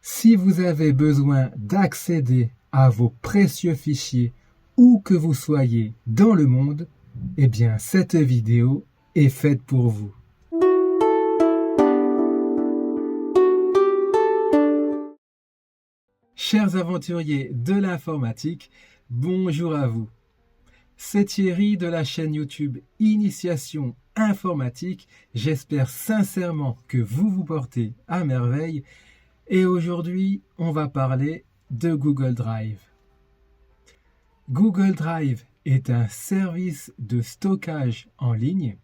Si vous avez besoin d'accéder à vos précieux fichiers où que vous soyez dans le monde, eh bien cette vidéo est faite pour vous. Chers aventuriers de l'informatique, bonjour à vous. C'est Thierry de la chaîne YouTube Initiation Informatique. J'espère sincèrement que vous vous portez à merveille. Et aujourd'hui, on va parler de Google Drive. Google Drive est un service de stockage en ligne.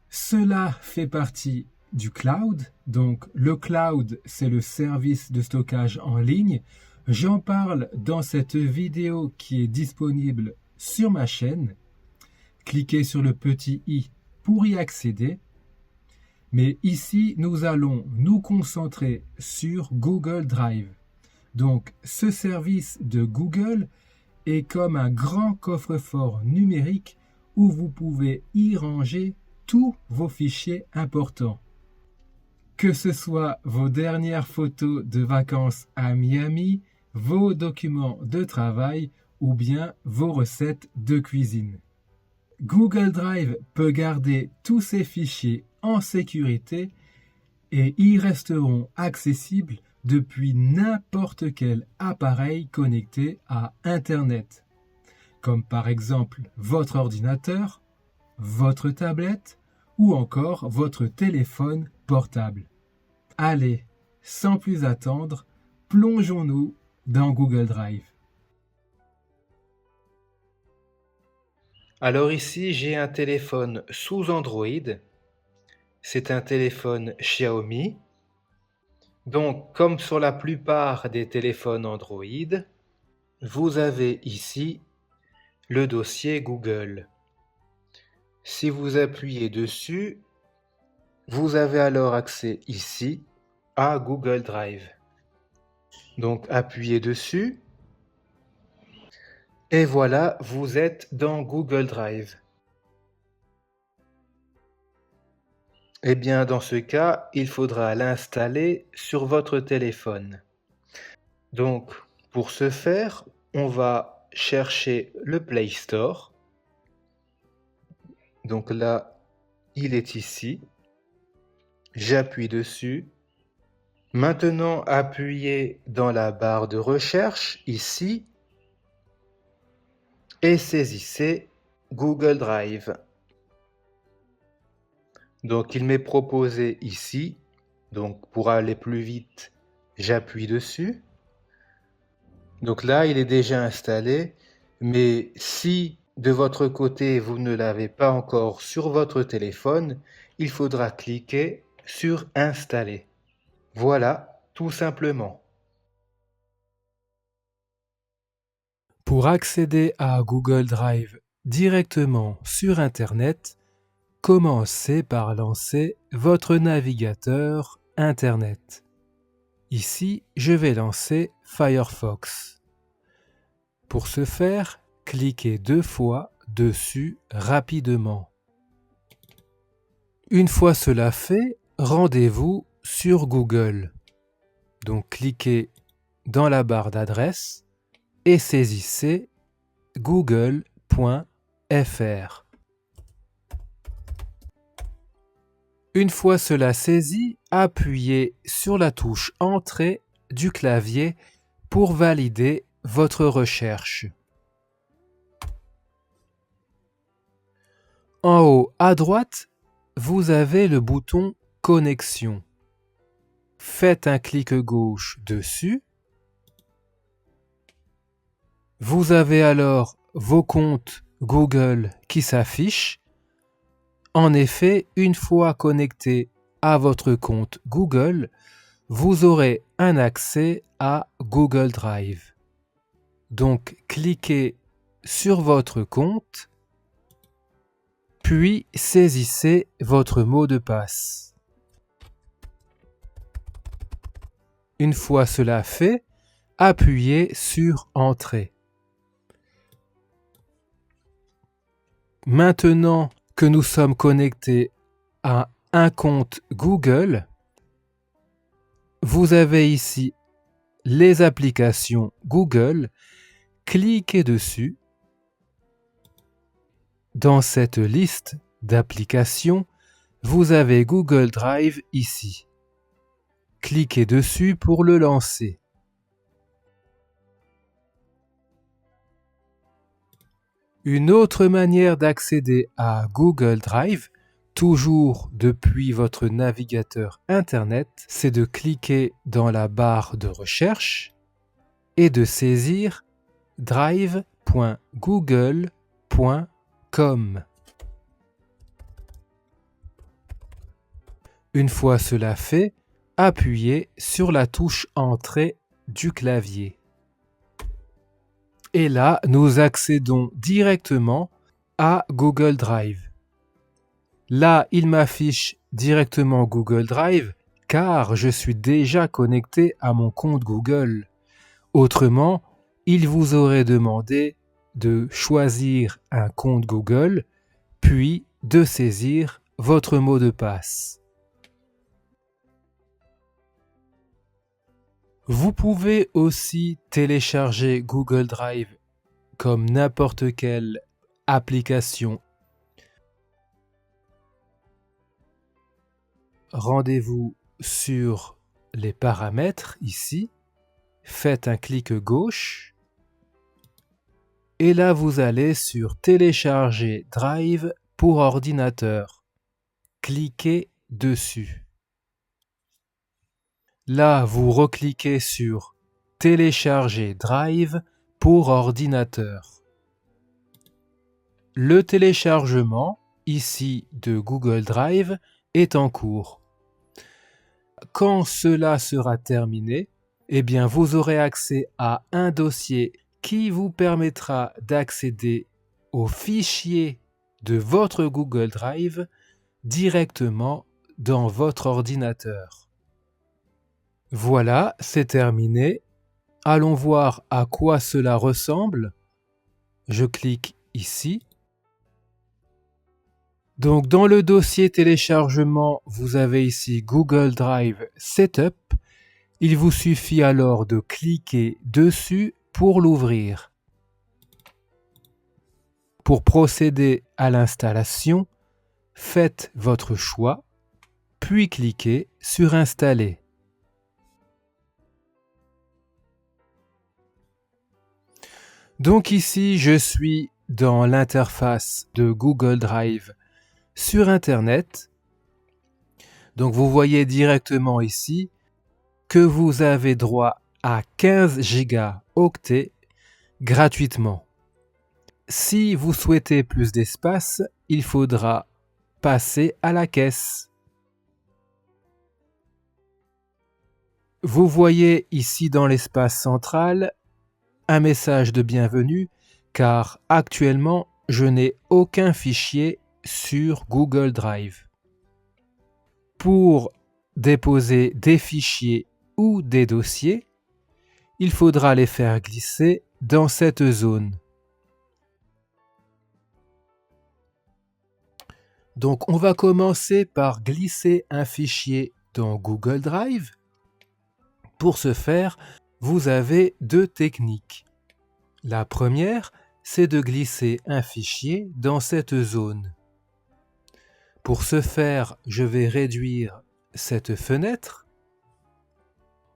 Cela fait partie du cloud. Donc le cloud, c'est le service de stockage en ligne. J'en parle dans cette vidéo qui est disponible sur ma chaîne. Cliquez sur le petit i pour y accéder. Mais ici, nous allons nous concentrer sur Google Drive. Donc, ce service de Google est comme un grand coffre-fort numérique où vous pouvez y ranger tous vos fichiers importants. Que ce soit vos dernières photos de vacances à Miami, vos documents de travail ou bien vos recettes de cuisine. Google Drive peut garder tous ces fichiers en sécurité et ils resteront accessibles depuis n'importe quel appareil connecté à Internet, comme par exemple votre ordinateur, votre tablette ou encore votre téléphone portable. Allez, sans plus attendre, plongeons-nous dans Google Drive. Alors ici, j'ai un téléphone sous Android. C'est un téléphone Xiaomi. Donc, comme sur la plupart des téléphones Android, vous avez ici le dossier Google. Si vous appuyez dessus, vous avez alors accès ici à Google Drive. Donc, appuyez dessus. Et voilà, vous êtes dans Google Drive. Eh bien, dans ce cas, il faudra l'installer sur votre téléphone. Donc, pour ce faire, on va chercher le Play Store. Donc là, il est ici. J'appuie dessus. Maintenant, appuyez dans la barre de recherche, ici, et saisissez Google Drive. Donc, il m'est proposé ici. Donc, pour aller plus vite, j'appuie dessus. Donc là, il est déjà installé. Mais si de votre côté, vous ne l'avez pas encore sur votre téléphone, il faudra cliquer sur Installer. Voilà, tout simplement. Pour accéder à Google Drive directement sur Internet, commencez par lancer votre navigateur Internet. Ici, je vais lancer Firefox. Pour ce faire, cliquez 2 fois dessus rapidement. Une fois cela fait, rendez-vous sur Google. Donc cliquez dans la barre d'adresse et saisissez google.fr. Une fois cela saisi, appuyez sur la touche Entrée du clavier pour valider votre recherche. En haut à droite, vous avez le bouton Connexion. Faites un clic gauche dessus. Vous avez alors vos comptes Google qui s'affichent. En effet, une fois connecté à votre compte Google, vous aurez un accès à Google Drive. Donc, cliquez sur votre compte, puis saisissez votre mot de passe. Une fois cela fait, appuyez sur Entrée. Maintenant que nous sommes connectés à un compte Google, vous avez ici les applications Google, cliquez dessus. Dans cette liste d'applications, vous avez Google Drive ici. Cliquez dessus pour le lancer. Une autre manière d'accéder à Google Drive, toujours depuis votre navigateur Internet, c'est de cliquer dans la barre de recherche et de saisir drive.google.com. Une fois cela fait, appuyez sur la touche Entrée du clavier. Et là, nous accédons directement à Google Drive. Là, il m'affiche directement Google Drive car je suis déjà connecté à mon compte Google. Autrement, il vous aurait demandé de choisir un compte Google, puis de saisir votre mot de passe. Vous pouvez aussi télécharger Google Drive comme n'importe quelle application. Rendez-vous sur les paramètres ici, faites un clic gauche et là vous allez sur Télécharger Drive pour ordinateur. Cliquez dessus. Là, vous recliquez sur Télécharger Drive pour ordinateur. Le téléchargement, ici de Google Drive, est en cours. Quand cela sera terminé, eh bien, vous aurez accès à un dossier qui vous permettra d'accéder aux fichiers de votre Google Drive directement dans votre ordinateur. Voilà, c'est terminé. Allons voir à quoi cela ressemble. Je clique ici. Donc dans le dossier téléchargement, vous avez ici Google Drive Setup. Il vous suffit alors de cliquer dessus pour l'ouvrir. Pour procéder à l'installation, faites votre choix, puis cliquez sur Installer. Donc ici, je suis dans l'interface de Google Drive sur Internet. Donc vous voyez directement ici que vous avez droit à 15 gigaoctets gratuitement. Si vous souhaitez plus d'espace, il faudra passer à la caisse. Vous voyez ici dans l'espace central un message de bienvenue car actuellement je n'ai aucun fichier sur Google Drive. Pour déposer des fichiers ou des dossiers, il faudra les faire glisser dans cette zone. Donc on va commencer par glisser un fichier dans Google Drive. Pour ce faire, vous avez deux techniques. La première, c'est de glisser un fichier dans cette zone. Pour ce faire, je vais réduire cette fenêtre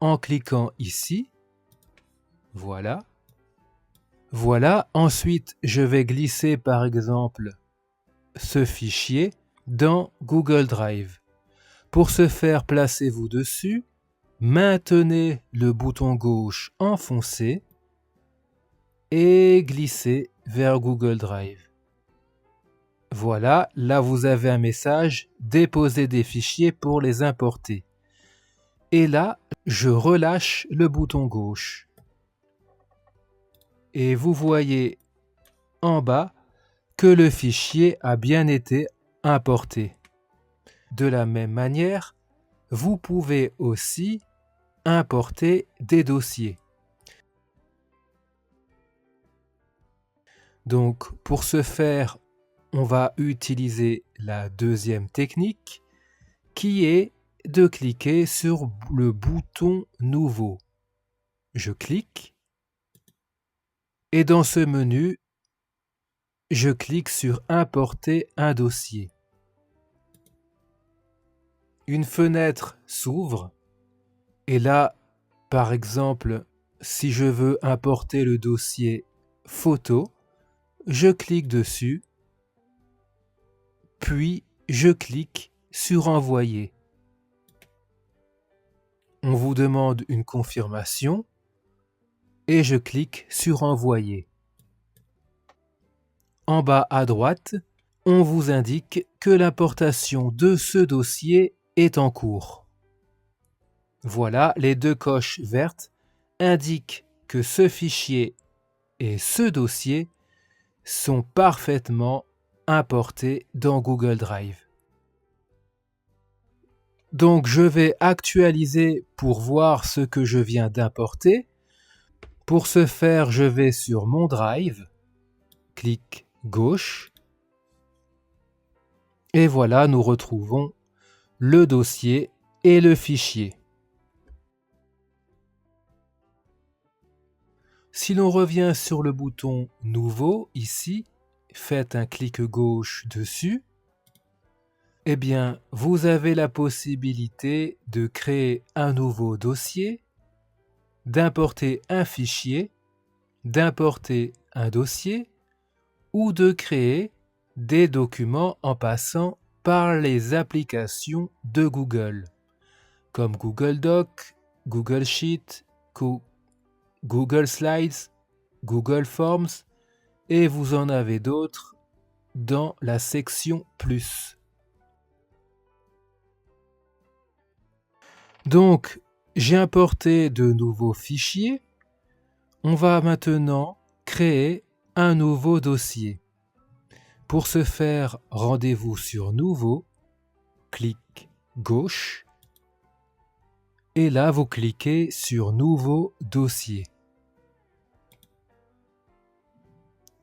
en cliquant ici. Voilà. Voilà. Ensuite, je vais glisser par exemple ce fichier dans Google Drive. Pour ce faire, placez-vous dessus. Maintenez le bouton gauche enfoncé et glissez vers Google Drive. Voilà, là vous avez un message « Déposer des fichiers pour les importer ». Et là, je relâche le bouton gauche. Et vous voyez en bas que le fichier a bien été importé. De la même manière, vous pouvez aussi importer des dossiers. Donc, pour ce faire, on va utiliser la deuxième technique qui est de cliquer sur le bouton Nouveau. je clique et dans ce menu, je clique sur Importer un dossier. Une fenêtre s'ouvre et là, par exemple, si je veux importer le dossier photo, je clique dessus, puis je clique sur Envoyer. On vous demande une confirmation et je clique sur Envoyer. En bas à droite, on vous indique que l'importation de ce dossier est en cours. Voilà, les deux coches vertes indiquent que ce fichier et ce dossier sont parfaitement importés dans Google Drive. Donc je vais actualiser pour voir ce que je viens d'importer. Pour ce faire, je vais sur Mon Drive, clic gauche, et voilà, nous retrouvons le dossier et le fichier. Si l'on revient sur le bouton Nouveau, ici, faites un clic gauche dessus, eh bien, vous avez la possibilité de créer un nouveau dossier, d'importer un fichier, d'importer un dossier ou de créer des documents en passant par les applications de Google, comme Google Docs, Google Sheets, Google Slides, Google Forms, et vous en avez d'autres dans la section Plus. Donc, j'ai importé de nouveaux fichiers. On va maintenant créer un nouveau dossier. Pour ce faire, rendez-vous sur Nouveau, clic gauche, et là vous cliquez sur Nouveau dossier.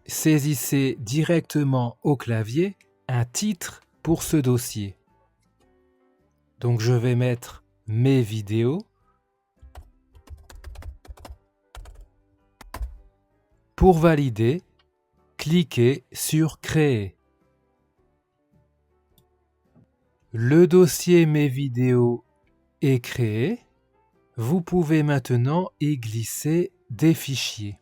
Saisissez directement au clavier un titre pour ce dossier. Donc je vais mettre Mes vidéos. Pour valider, cliquez sur Créer. Le dossier Mes vidéos est créé. Vous pouvez maintenant y glisser des fichiers.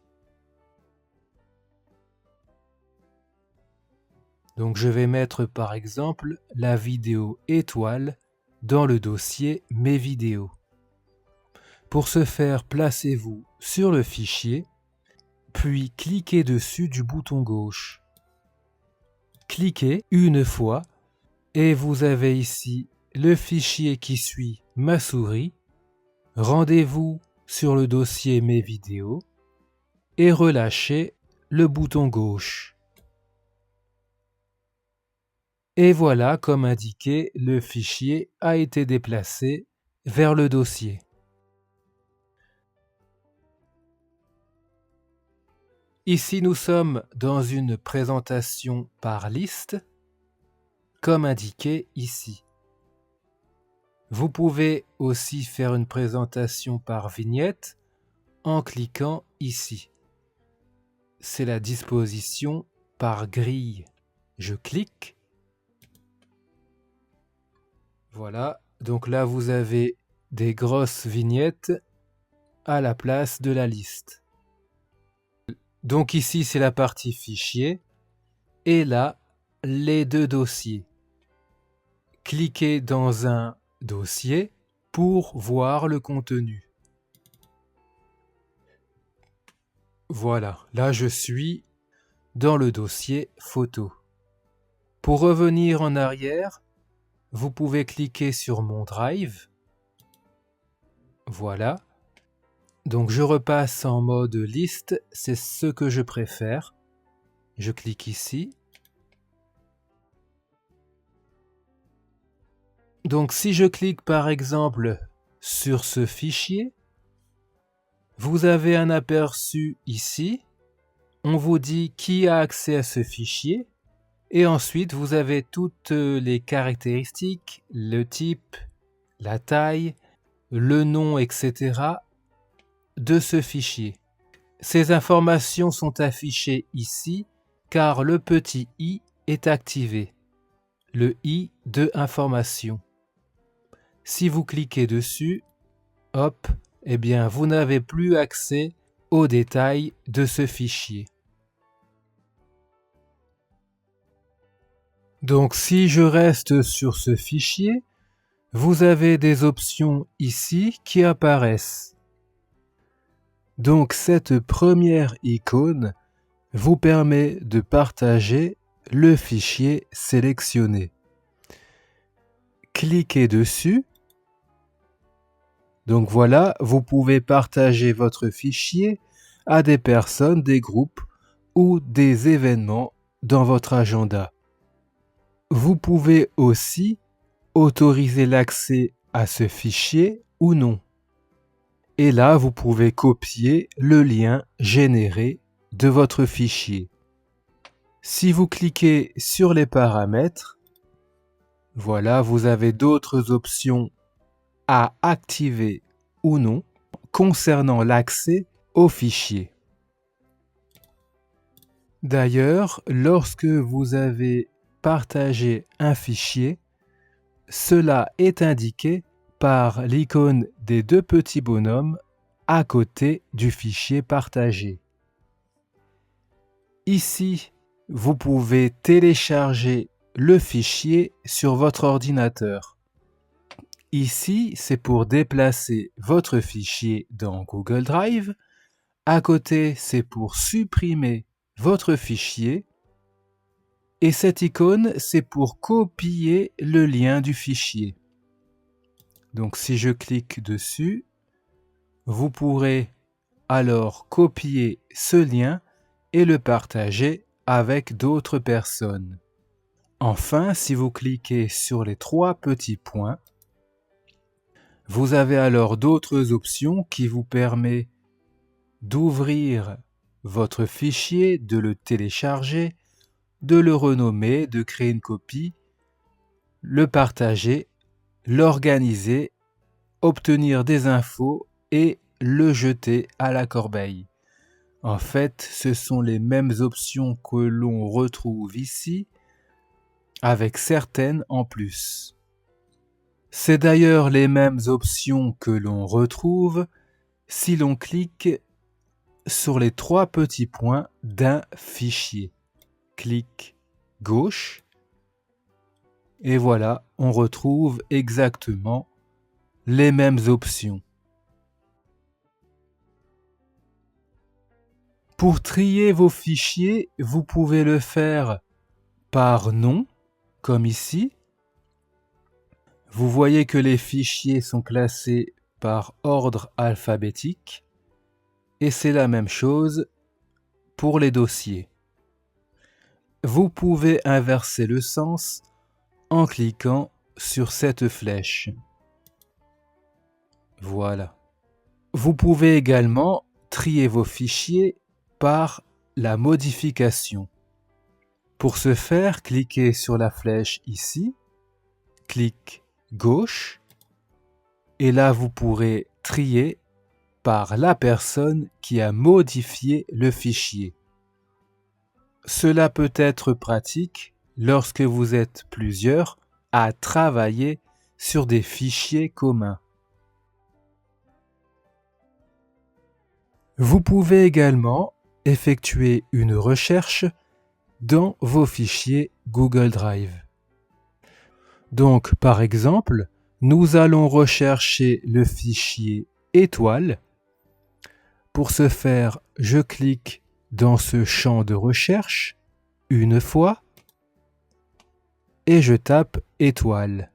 Donc je vais mettre par exemple la vidéo étoile dans le dossier Mes vidéos. Pour ce faire, placez-vous sur le fichier, puis cliquez dessus du bouton gauche. Cliquez une fois et vous avez ici le fichier qui suit ma souris. Rendez-vous sur le dossier Mes vidéos et relâchez le bouton gauche. Et voilà, comme indiqué, le fichier a été déplacé vers le dossier. Ici, nous sommes dans une présentation par liste, comme indiqué ici. Vous pouvez aussi faire une présentation par vignette en cliquant ici. C'est la disposition par grille. Je clique. Voilà, donc là vous avez des grosses vignettes à la place de la liste. Donc ici c'est la partie fichier et là les deux dossiers. Cliquez dans un dossier pour voir le contenu. Voilà, là je suis dans le dossier photo. Pour revenir en arrière, vous pouvez cliquer sur Mon Drive. Voilà. Donc je repasse en mode liste, c'est ce que je préfère. Je clique ici. Donc si je clique par exemple sur ce fichier, vous avez un aperçu ici. On vous dit qui a accès à ce fichier. Et ensuite, vous avez toutes les caractéristiques, le type, la taille, le nom, etc. de ce fichier. Ces informations sont affichées ici car le petit i est activé, le i de information. Si vous cliquez dessus, hop, eh bien vous n'avez plus accès aux détails de ce fichier. Donc si je reste sur ce fichier, vous avez des options ici qui apparaissent. Donc cette première icône vous permet de partager le fichier sélectionné. Cliquez dessus. Donc voilà, vous pouvez partager votre fichier à des personnes, des groupes ou des événements dans votre agenda. Vous pouvez aussi autoriser l'accès à ce fichier ou non. Et là, vous pouvez copier le lien généré de votre fichier. Si vous cliquez sur les paramètres, voilà, vous avez d'autres options à activer ou non concernant l'accès au fichier. D'ailleurs, lorsque vous avez partagé un fichier, cela est indiqué par l'icône des deux petits bonhommes à côté du fichier partagé. Ici, vous pouvez télécharger le fichier sur votre ordinateur. Ici, c'est pour déplacer votre fichier dans Google Drive. À côté, c'est pour supprimer votre fichier. Et cette icône, c'est pour copier le lien du fichier. Donc si je clique dessus, vous pourrez alors copier ce lien et le partager avec d'autres personnes. Enfin, si vous cliquez sur les trois petits points, vous avez alors d'autres options qui vous permettent d'ouvrir votre fichier, de le télécharger, de le renommer, de créer une copie, le partager, l'organiser, obtenir des infos et le jeter à la corbeille. En fait, ce sont les mêmes options que l'on retrouve ici, avec certaines en plus. C'est d'ailleurs les mêmes options que l'on retrouve si l'on clique sur les trois petits points d'un fichier. Clic gauche et voilà, on retrouve exactement les mêmes options. Pour trier vos fichiers, vous pouvez le faire par nom, comme ici. Vous voyez que les fichiers sont classés par ordre alphabétique et c'est la même chose pour les dossiers. Vous pouvez inverser le sens en cliquant sur cette flèche. Voilà. Vous pouvez également trier vos fichiers par la modification. Pour ce faire, cliquez sur la flèche ici, clic gauche, et là vous pourrez trier par la personne qui a modifié le fichier. Cela peut être pratique lorsque vous êtes plusieurs à travailler sur des fichiers communs. Vous pouvez également effectuer une recherche dans vos fichiers Google Drive. Donc, par exemple, nous allons rechercher le fichier étoile. Pour ce faire, je clique dans ce champ de recherche une fois et je tape étoile.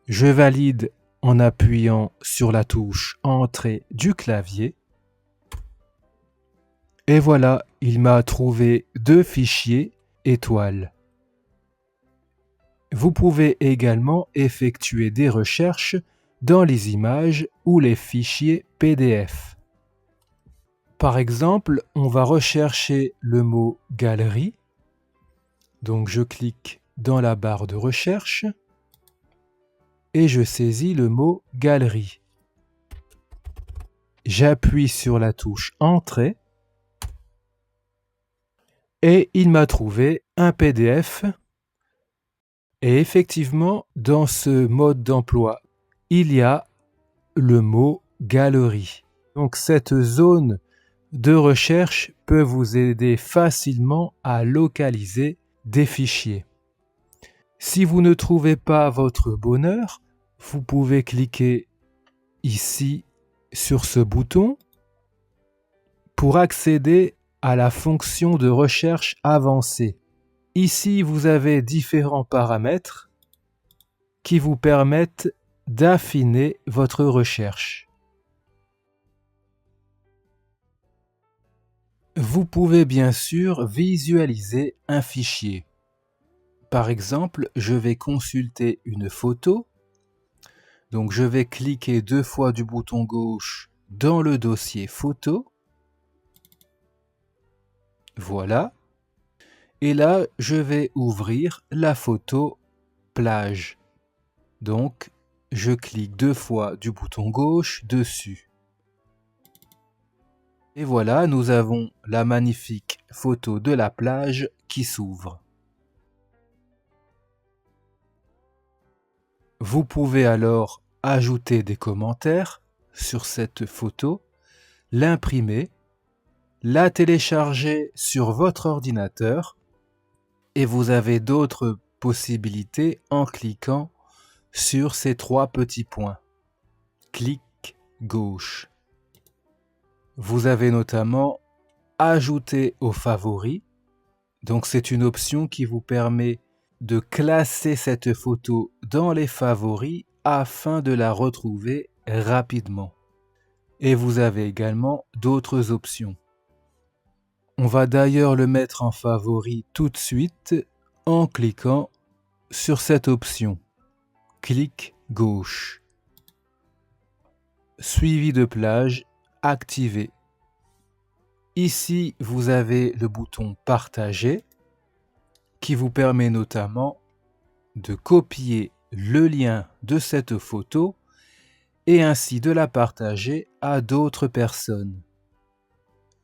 Je valide en appuyant sur la touche Entrée du clavier. Et voilà, il m'a trouvé deux fichiers étoiles. Vous pouvez également effectuer des recherches dans les images ou les fichiers PDF. Par exemple, on va rechercher le mot galerie. Donc je clique dans la barre de recherche et je saisis le mot galerie. j'appuie sur la touche Entrée et il m'a trouvé un PDF. Et effectivement, dans ce mode d'emploi, il y a le mot galerie. Donc cette zone de recherche peut vous aider facilement à localiser des fichiers. Si vous ne trouvez pas votre bonheur, vous pouvez cliquer ici sur ce bouton pour accéder à la fonction de recherche avancée. Ici, vous avez différents paramètres qui vous permettent d'affiner votre recherche. Vous pouvez bien sûr visualiser un fichier. Par exemple, je vais consulter une photo. Donc, je vais cliquer 2 fois du bouton gauche dans le dossier photo. Voilà. Et là, je vais ouvrir la photo plage. Donc, je clique 2 fois du bouton gauche dessus. Et voilà, nous avons la magnifique photo de la plage qui s'ouvre. Vous pouvez alors ajouter des commentaires sur cette photo, l'imprimer, la télécharger sur votre ordinateur et vous avez d'autres possibilités en cliquant sur ces 3 petits points. Clic gauche. Vous avez notamment ajouté aux favoris. Donc c'est une option qui vous permet de classer cette photo dans les favoris afin de la retrouver rapidement. Et vous avez également d'autres options. On va d'ailleurs le mettre en favori tout de suite en cliquant sur cette option. Clic gauche. Suivi de plage activé. Ici, vous avez le bouton Partager qui vous permet notamment de copier le lien de cette photo et ainsi de la partager à d'autres personnes.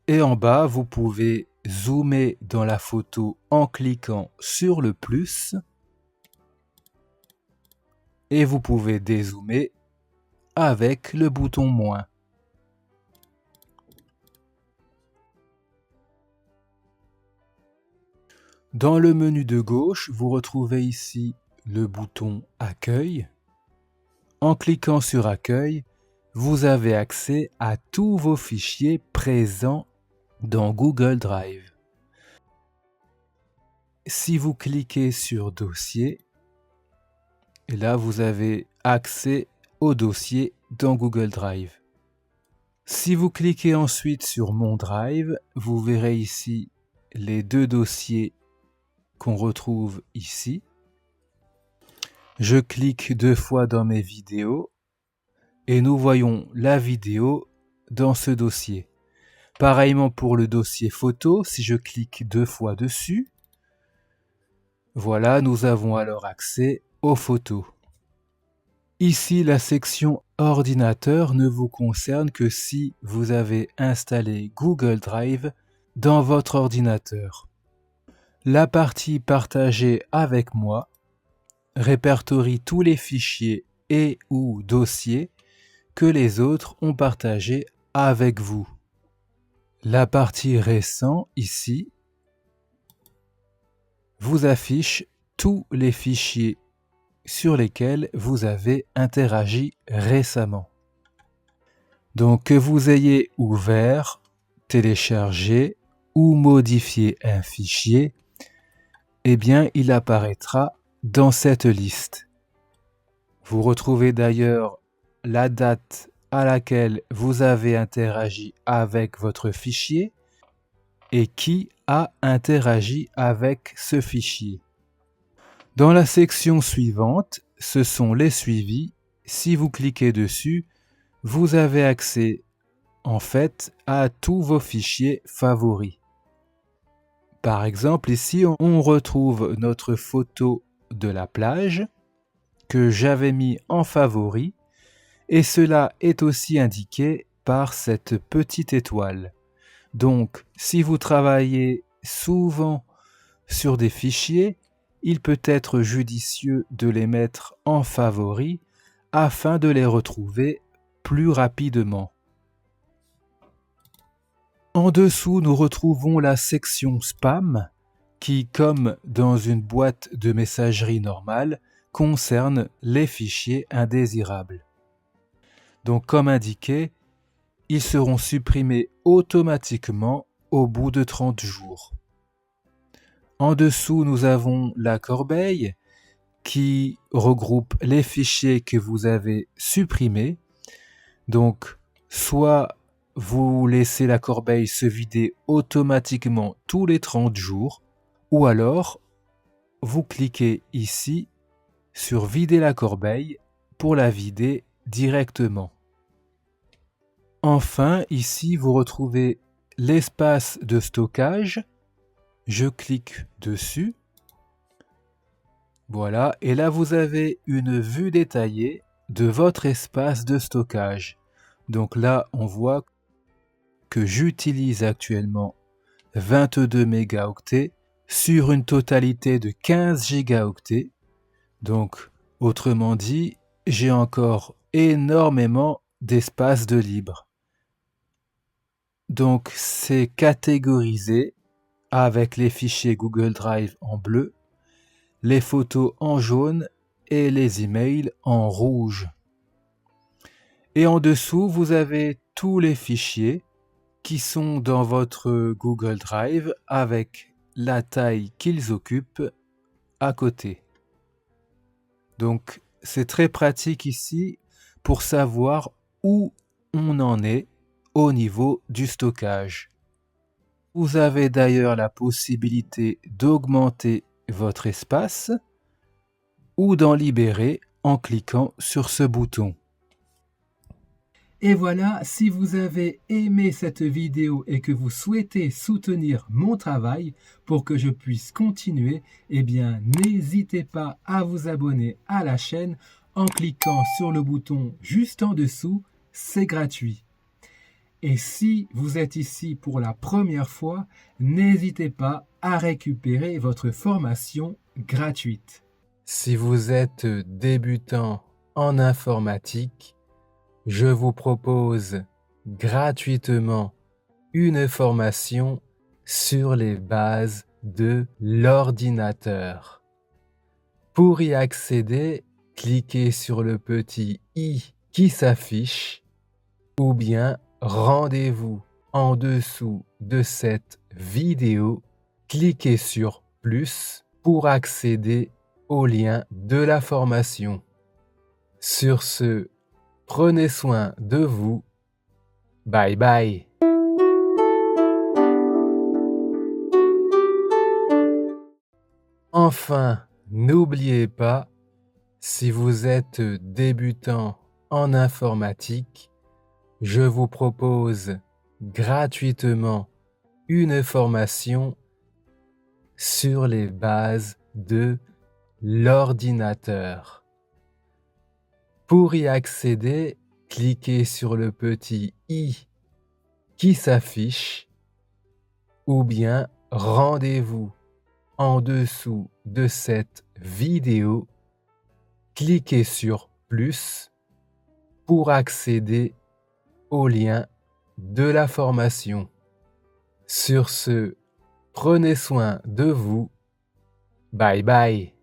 Et en bas, vous pouvez zoomer dans la photo en cliquant sur le plus et vous pouvez dézoomer avec le bouton moins. Dans le menu de gauche, vous retrouvez ici le bouton Accueil. En cliquant sur Accueil, vous avez accès à tous vos fichiers présents dans Google Drive. Si vous cliquez sur Dossier, et là vous avez accès au dossier dans Google Drive. Si vous cliquez ensuite sur Mon Drive, vous verrez ici les 2 dossiers qu'on retrouve ici. Je clique 2 fois dans mes vidéos et nous voyons la vidéo dans ce dossier. Pareillement pour le dossier photo, si je clique 2 fois dessus, voilà, nous avons alors accès aux photos. Ici, la section ordinateur ne vous concerne que si vous avez installé Google Drive dans votre ordinateur. La partie partagée avec moi répertorie tous les fichiers et ou dossiers que les autres ont partagés avec vous. La partie récent ici vous affiche tous les fichiers sur lesquels vous avez interagi récemment. Donc que vous ayez ouvert, téléchargé ou modifié un fichier, eh bien il apparaîtra dans cette liste. Vous retrouvez d'ailleurs la date à laquelle vous avez interagi avec votre fichier et qui a interagi avec ce fichier. Dans la section suivante, ce sont les suivis. Si vous cliquez dessus, vous avez accès en fait à tous vos fichiers favoris. Par exemple, ici, on retrouve notre photo de la plage que j'avais mis en favori et cela est aussi indiqué par cette petite étoile. Donc, si vous travaillez souvent sur des fichiers, il peut être judicieux de les mettre en favoris afin de les retrouver plus rapidement. En dessous, nous retrouvons la section Spam qui, comme dans une boîte de messagerie normale, concerne les fichiers indésirables. Donc, comme indiqué, ils seront supprimés automatiquement au bout de 30 jours. En dessous, nous avons la corbeille qui regroupe les fichiers que vous avez supprimés. Donc, soit vous laissez la corbeille se vider automatiquement tous les 30 jours, ou alors vous cliquez ici sur vider la corbeille pour la vider directement. Enfin, ici, vous retrouvez l'espace de stockage. Je clique dessus. Voilà, et là vous avez une vue détaillée de votre espace de stockage. Donc là, on voit que j'utilise actuellement 22 mégaoctets sur une totalité de 15 gigaoctets. Donc, autrement dit, j'ai encore énormément d'espace de libre. Donc, c'est catégorisé avec les fichiers Google Drive en bleu, les photos en jaune et les emails en rouge. Et en dessous, vous avez tous les fichiers qui sont dans votre Google Drive avec la taille qu'ils occupent à côté. Donc, c'est très pratique ici pour savoir où on en est au niveau du stockage. Vous avez d'ailleurs la possibilité d'augmenter votre espace ou d'en libérer en cliquant sur ce bouton. Et voilà, si vous avez aimé cette vidéo et que vous souhaitez soutenir mon travail pour que je puisse continuer, eh bien n'hésitez pas à vous abonner à la chaîne en cliquant sur le bouton juste en dessous, c'est gratuit. Et si vous êtes ici pour la première fois, n'hésitez pas à récupérer votre formation gratuite. Si vous êtes débutant en informatique, je vous propose gratuitement une formation sur les bases de l'ordinateur. Pour y accéder, cliquez sur le petit i qui s'affiche ou bien rendez-vous en dessous de cette vidéo, cliquez sur plus pour accéder au lien de la formation. Sur ce, prenez soin de vous. Bye bye. Enfin, n'oubliez pas, si vous êtes débutant en informatique, je vous propose gratuitement une formation sur les bases de l'ordinateur. Pour y accéder, cliquez sur le petit i qui s'affiche ou bien rendez-vous en dessous de cette vidéo, cliquez sur plus pour accéder au lien de la formation. Sur ce, prenez soin de vous. Bye bye.